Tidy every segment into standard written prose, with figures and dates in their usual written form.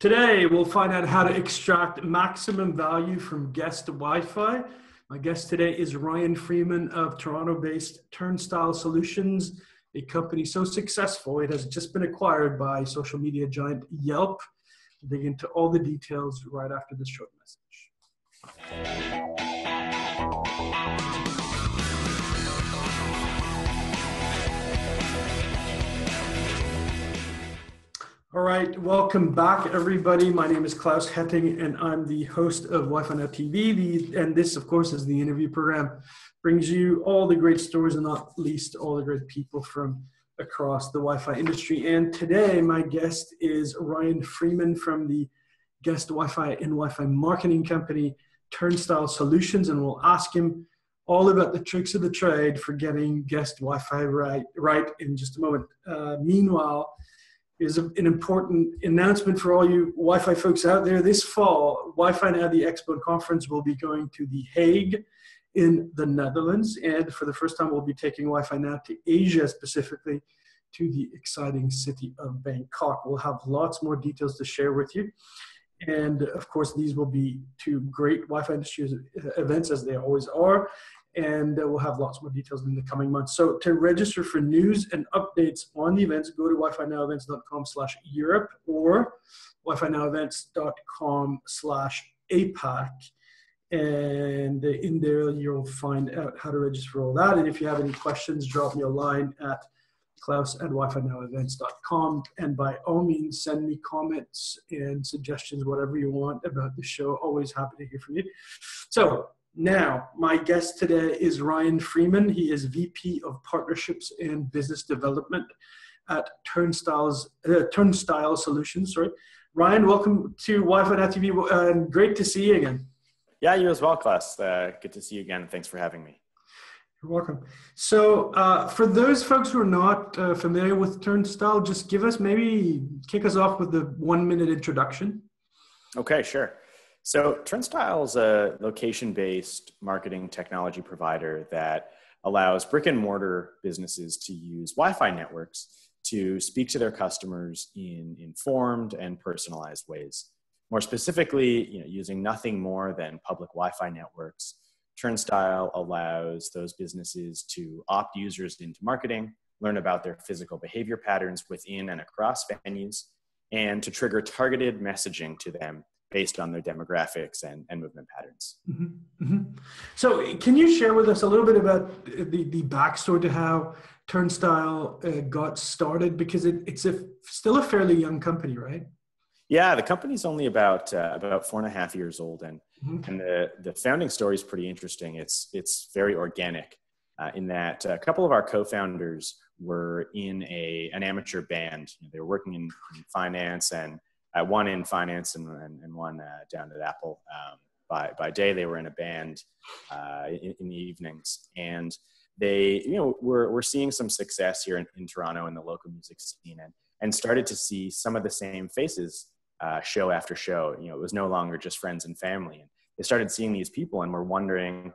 Today, we'll find out how to extract maximum value from guest Wi-Fi. My guest today is Ryan Freeman of Toronto-based Turnstyle Solutions, a company so successful it has just been acquired by social media giant Yelp. We'll dig into all the details right after this short message. All right, welcome back, everybody. My name is Claus Hetting, and I'm the host of Wi-Fi Now TV. And this, of course, is the interview program. Brings you all the great stories and not least all the great people from across the Wi-Fi industry. And today, my guest is Ryan Freeman from the guest Wi-Fi and Wi-Fi marketing company, Turnstyle Solutions. And we'll ask him all about the tricks of the trade for getting guest Wi-Fi right in just a moment. Meanwhile, is an important announcement for all you Wi-Fi folks out there. This fall, Wi-Fi Now, the Expo conference, will be going to The Hague in the Netherlands. And for the first time, we'll be taking Wi-Fi Now to Asia, specifically to the exciting city of Bangkok. We'll have lots more details to share with you. And of course, these will be two great Wi-Fi industry events, as they always are. And we'll have lots more details in the coming months. So to register for news and updates on the events, go to wifinowevents.com/Europe or wifinowevents.com/APAC. And in there, you'll find out how to register for all that. And if you have any questions, drop me a line at klaus@wifinowevents.com. And by all means, send me comments and suggestions, whatever you want about the show. Always happy to hear from you. So, now, my guest today is Ryan Freeman. He is VP of Partnerships and Business Development at Turnstyle Solutions. Ryan, welcome to Wi-Fi Now TV. Great to see you again. Yeah, you as well, Claus. Good to see you again. Thanks for having me. You're welcome. So for those folks who are not familiar with Turnstyle, just kick us off with the 1-minute introduction. Okay, sure. So Turnstyle is a location-based marketing technology provider that allows brick and mortar businesses to use Wi-Fi networks to speak to their customers in informed and personalized ways. More specifically, using nothing more than public Wi-Fi networks, Turnstyle allows those businesses to opt users into marketing, learn about their physical behavior patterns within and across venues, and to trigger targeted messaging to them based on their demographics and movement patterns. Mm-hmm. Mm-hmm. So can you share with us a little bit about the backstory to how Turnstyle got started? Because it's still a fairly young company, right? Yeah, the company's only about 4.5 years old. And the founding story is pretty interesting. It's very organic in that a couple of our co-founders were in an amateur band. They were working in finance and one in finance and one down at Apple. By day, they were in a band in the evenings, and they, were seeing some success here in Toronto in the local music scene, and started to see some of the same faces show after show. It was no longer just friends and family, and they started seeing these people, and were wondering,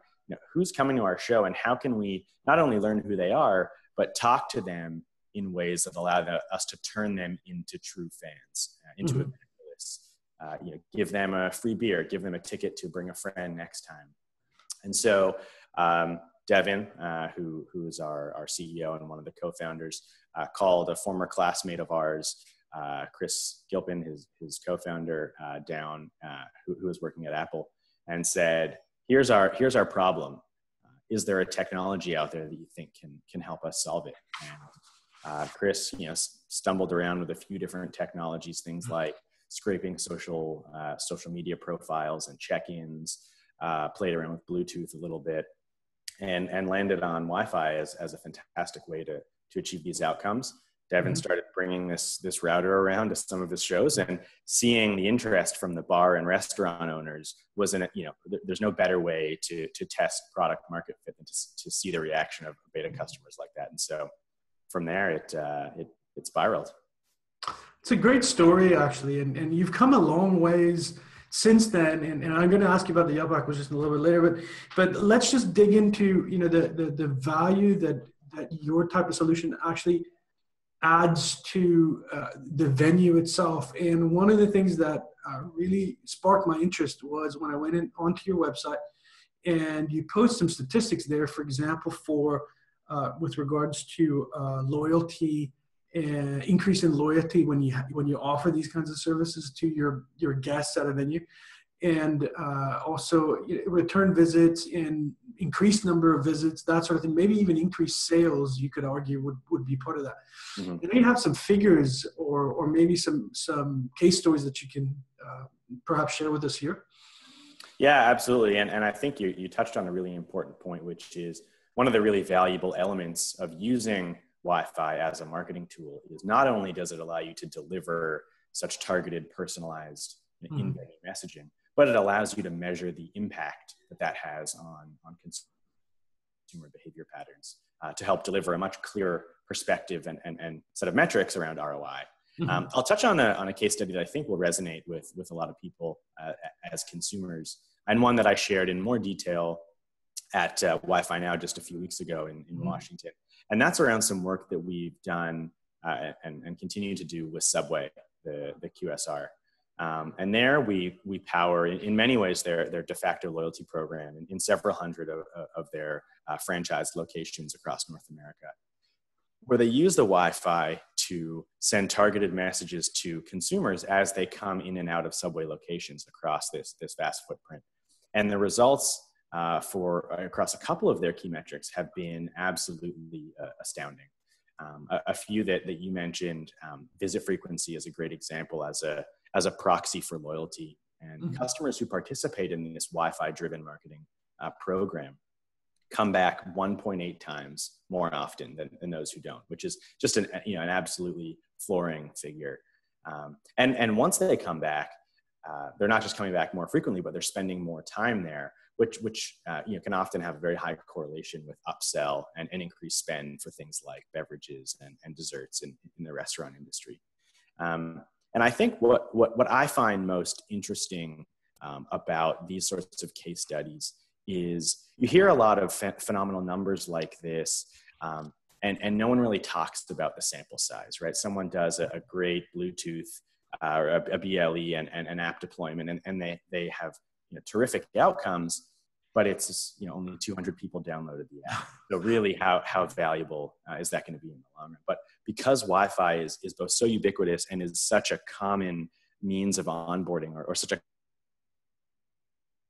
who's coming to our show, and how can we not only learn who they are, but talk to them in ways that allow us to turn them into true fans, into evangelists. Give them a free beer, give them a ticket to bring a friend next time. And so Devin, who is our CEO and one of the co-founders, called a former classmate of ours, Chris Gilpin, his co-founder, down, who was working at Apple, and said, here's our problem. Is there a technology out there that you think can help us solve it? And Chris, stumbled around with a few different technologies, things like scraping social media profiles and check-ins, played around with Bluetooth a little bit, and landed on Wi-Fi as a fantastic way to achieve these outcomes. Devin started bringing this router around to some of his shows, and seeing the interest from the bar and restaurant owners there's no better way to test product market fit than to see the reaction of beta customers like that. And so from there, it spiraled. It's a great story, actually, and you've come a long ways since then. And I'm going to ask you about the Yelp acquisition a little bit later, but let's just dig into the value that your type of solution actually adds to the venue itself. And one of the things that really sparked my interest was when I went onto your website and you post some statistics there, for example, with regards to loyalty and increase in loyalty when you offer these kinds of services to your guests at a venue, and also return visits and increased number of visits, that sort of thing. Maybe even increased sales, you could argue, would be part of that. Mm-hmm. And you have some figures or maybe some case stories that you can perhaps share with us here. Yeah, absolutely. And I think you touched on a really important point, which is one of the really valuable elements of using Wi-Fi as a marketing tool is not only does it allow you to deliver such targeted, personalized in-venue messaging, but it allows you to measure the impact that has on consumer behavior patterns to help deliver a much clearer perspective and set of metrics around ROI. Mm-hmm. I'll touch on a case study that I think will resonate with a lot of people as consumers, and one that I shared in more detail at Wi-Fi Now just a few weeks ago in mm-hmm. Washington. And that's around some work that we've done and continue to do with Subway, the QSR. And there we power, in many ways, their de facto loyalty program in several hundred of their franchised locations across North America, where they use the Wi-Fi to send targeted messages to consumers as they come in and out of Subway locations across this vast footprint. And the results across a couple of their key metrics have been absolutely astounding. A few that you mentioned, visit frequency is a great example as a proxy for loyalty. And mm-hmm. customers who participate in this Wi-Fi driven marketing program come back 1.8 times more often than those who don't, which is just an absolutely flooring figure. And once they come back, they're not just coming back more frequently, but they're spending more time there, which can often have a very high correlation with upsell and increased spend for things like beverages and desserts in the restaurant industry. And I think what I find most interesting about these sorts of case studies is you hear a lot of phenomenal numbers like this, and no one really talks about the sample size, right? Someone does a great Bluetooth or a BLE and an app deployment, and they have terrific outcomes, but it's only 200 people downloaded the app. So really, how valuable is that going to be in the long run? But because Wi-Fi is both so ubiquitous and is such a common means of onboarding or such a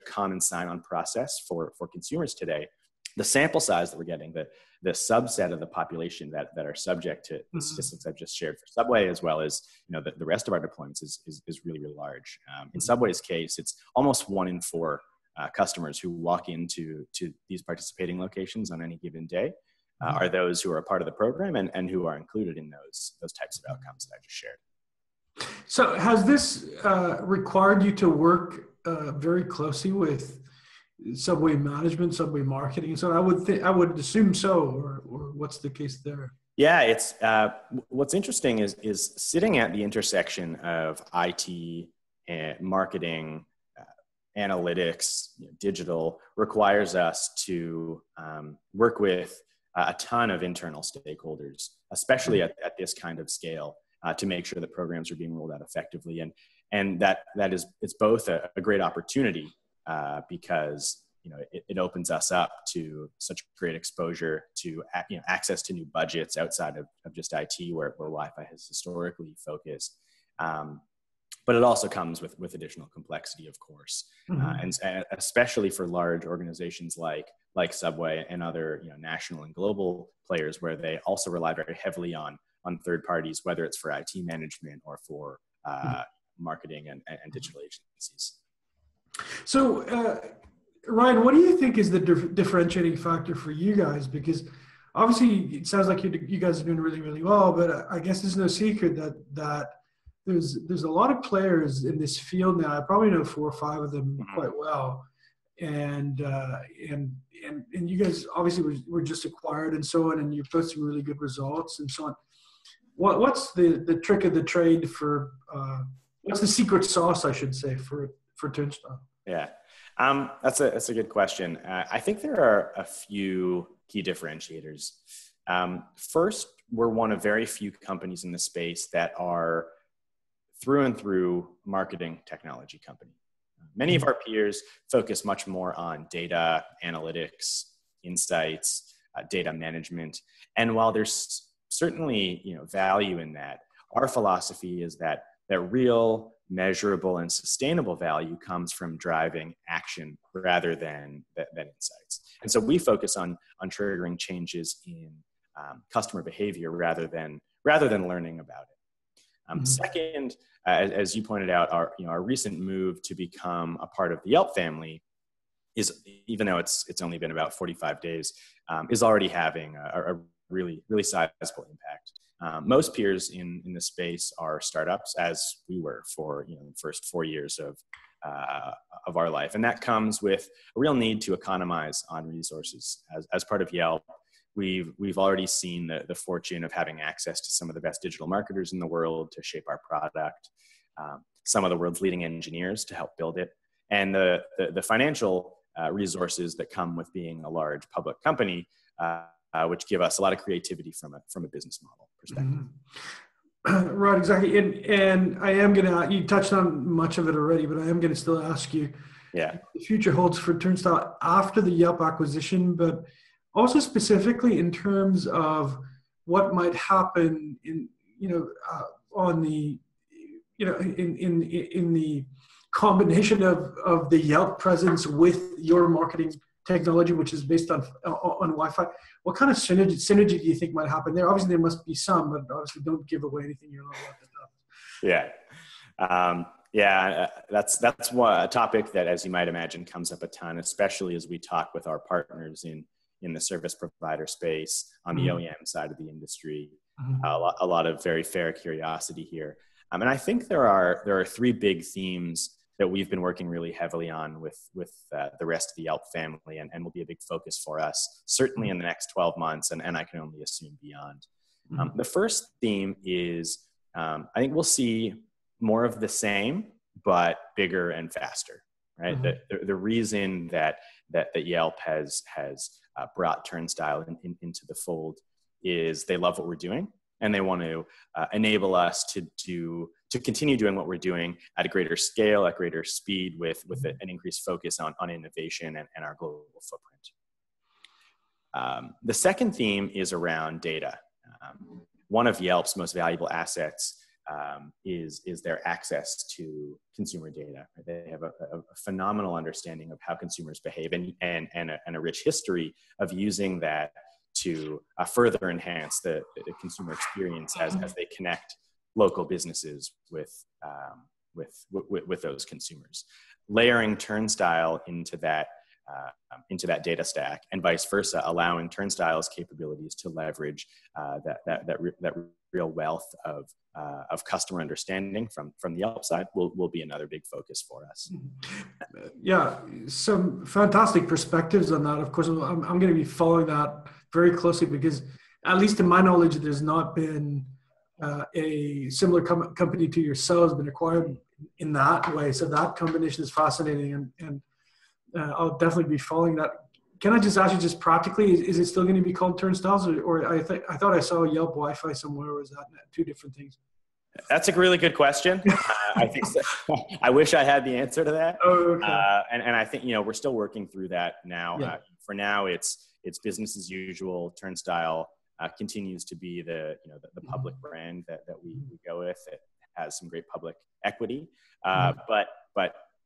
common sign-on process for consumers today, the sample size that we're getting, the subset of the population that are subject to the statistics I've just shared for Subway, as well as the rest of our deployments is really, really large. In Subway's case, it's almost 1 in 4 customers who walk into these participating locations on any given day are those who are a part of the program and who are included in those types of outcomes that I just shared. So has this required you to work very closely with Subway management, Subway marketing? So I would assume so, or what's the case there? Yeah, it's what's interesting is sitting at the intersection of IT and marketing, analytics, digital requires us to work with a ton of internal stakeholders, especially at this kind of scale, to make sure that programs are being rolled out effectively. And it's both a great opportunity because it opens us up to such great exposure to access to new budgets outside of just IT, where Wi-Fi has historically focused. But it also comes with additional complexity, of course, and especially for large organizations like Subway and other national and global players, where they also rely very heavily on third parties, whether it's for IT management or for marketing and digital agencies. So, Ryan, what do you think is the differentiating factor for you guys? Because obviously it sounds like you guys are doing really, really well, but I guess there's no secret that there's a lot of players in this field now. I probably know 4 or 5 of them quite well. And you guys obviously were just acquired and so on, and you're posting really good results and so on. What's the trick of the trade for, what's the secret sauce, I should say, for Turnstyle? Yeah, that's a good question. I think there are a few key differentiators. First, we're one of very few companies in the space that are through and through marketing technology company. Many of our peers focus much more on data, analytics, insights, data management. And while there's certainly, value in that, our philosophy is that real, measurable, and sustainable value comes from driving action rather than insights. And so we focus on triggering changes in customer behavior rather than learning about it. Second, as you pointed out, our recent move to become a part of the Yelp family is, even though it's only been about 45 days, is already having a really, really sizable impact. Most peers in the space are startups, as we were for the first 4 years of our life, and that comes with a real need to economize on resources. As part of Yelp, we've already seen the fortune of having access to some of the best digital marketers in the world to shape our product, some of the world's leading engineers to help build it, and the financial resources that come with being a large public company, which give us a lot of creativity from a business model perspective. Right, exactly. And I am you touched on much of it already, but I am gonna still ask you, yeah, the future holds for Turnstyle after the Yelp acquisition, but also specifically in terms of what might happen in the combination of the Yelp presence with your marketing technology, which is based on Wi-Fi. What kind of synergy do you think might happen there? Obviously, there must be some, but obviously, don't give away anything you're not allowed to know. That's a topic that, as you might imagine, comes up a ton, especially as we talk with our partners in the service provider space on the OEM side of the industry. A lot of very fair curiosity here, and I think there are three big themes that we've been working really heavily on with the rest of the Yelp family, and will be a big focus for us, certainly in the next 12 months, and I can only assume beyond. The first theme is, I think we'll see more of the same, but bigger and faster, right? The reason that Yelp has brought Turnstyle into the fold is they love what we're doing, and they want to enable us to continue doing what we're doing at a greater scale, at greater speed, with an increased focus on innovation and our global footprint. The second theme is around data. One of Yelp's most valuable assets is their access to consumer data. They have a phenomenal understanding of how consumers behave, and a rich history of using that to further enhance the consumer experience as they connect local businesses with those consumers. Layering Turnstyle into that data stack, and vice versa, allowing Turnstyle's capabilities to leverage that real wealth of customer understanding from the Yelp side will be another big focus for us. Yeah, some fantastic perspectives on that. Of course, I'm going to be following that very closely, because at least in my knowledge, there's not been a similar company to yourselves been acquired in that way. So that combination is fascinating, and I'll definitely be following that. Can I just ask you, just practically, is it still going to be called Turnstiles, or I thought I saw Yelp Wi-Fi somewhere, or is that two different things? That's a really good question. I think so. I wish I had the answer to that. Oh, okay. And I think we're still working through that now. Yeah. For now, it's business as usual. Turnstyle continues to be the public brand that we go with. It has some great public equity, but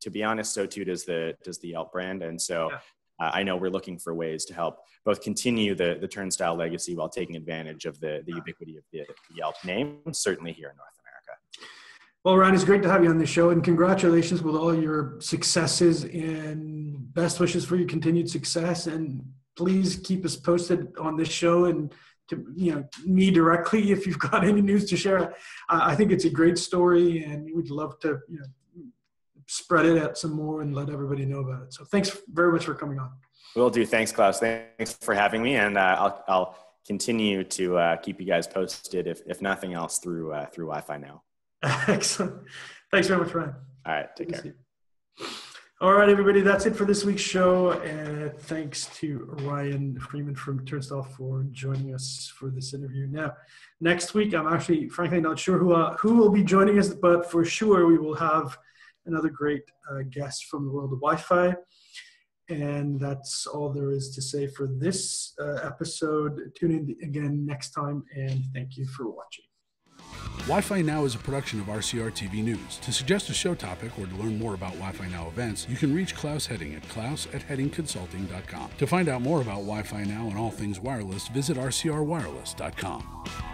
to be honest, so too does the Yelp brand. And so I know we're looking for ways to help both continue the Turnstyle legacy while taking advantage of the ubiquity of the Yelp name, certainly here in North America. Well, Ryan, it's great to have you on the show, and congratulations with all your successes, and best wishes for your continued success. And please keep us posted on this show, and to me directly if you've got any news to share. I think it's a great story, and we'd love to spread it out some more and let everybody know about it. So thanks very much for coming on. Will do. Thanks, Klaus. Thanks for having me, and I'll continue to keep you guys posted, if nothing else, through Wi-Fi now. Excellent. Thanks very much, Ryan. All right. Take care. All right, everybody, that's it for this week's show. Thanks to Ryan Freeman from Turnstyle for joining us for this interview. Now, next week, I'm actually, frankly, not sure who will be joining us, but for sure we will have another great guest from the world of Wi-Fi. And that's all there is to say for this episode. Tune in again next time, and thank you for watching. Wi-Fi Now is a production of RCR TV News. To suggest a show topic or to learn more about Wi-Fi Now events, you can reach Claus Hetting at klaus@hettingconsulting.com. To find out more about Wi-Fi Now and all things wireless, visit rcrwireless.com.